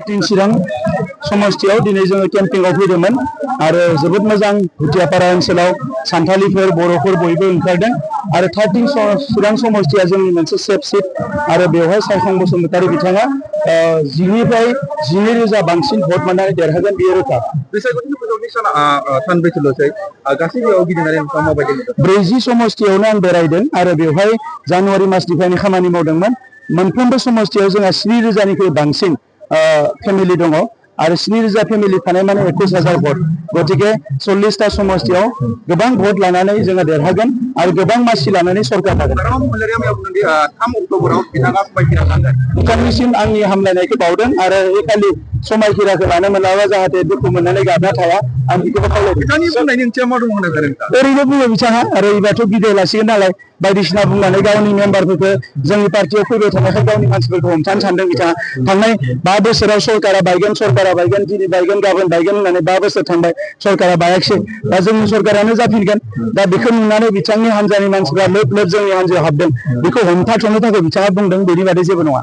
चिरां समस्थियाव दिनै जोङो केम्पिंआव फैदोंमोन आरो जोबोद मोजां भुटियापारा ओनसोलाव सान्थालिफोर बर'फोर बयबो ओंखारदों आरो 13 चिरां समस्थिया जोंनि मोनसे सेफ सिट आरो बेवहाय सायखं बसुमतारी बिथाङा 12,000 बांसिन भट मोननानै देरहागोन बियो रोखा। ब्रैजि समस्थियावनो आं बेरायदों आरो बेवहाय जानुवारि मासनिफ्रायनो खामानि मावदोंमोन। मोनफ्रोमबो समस्थियाव जोंहा 7,000निख्रुइ बांसिन फेमिलि दङ आरो 7,000 फेमिलि थानाय माने 21,000 भट गतिके 40टा समस्थियाव गोबां भट लानानै जोङो देरहागोन आरो गोबां मासि लानानै सरकार लागोन। बिथांनिसिम आंनि हामलायनायखौ बावदों आरो बे खालि समायखिराखौ लानो मोनाबा जाहाथे दुखु मोननानै गाबना थाया आं बेखौबो खावलायदों। ओरैनो बुङो बिथाङा आरो एबारथ' बिदाय लासिगोन नालाय बायदिसिना बुंनानै गावनि मेम्बारफोरखौ जोंनि पार्टियाव फैबाय थानायखाय गावनि मानसिफोरखौ हमथानो सानदों बिथाङा। थांनाय 5 बोसोराव सरकारा बायगोन दिनै बायगोन गाबोन बायगोन होननानै 5 बोसोर थांबाय सरकारा बायाखिसै दा जोंनि सरकारानो जाफिनगोन। दा बेखौ नुनानै बिथांनि हान्जानि मानसिफ्रा लोब लोब जोंनि हान्जायाव हाबदों बेखौ हमथाथ'नो थाखाय बिथाङा बुंदों बेनि बादै जेबो नङा।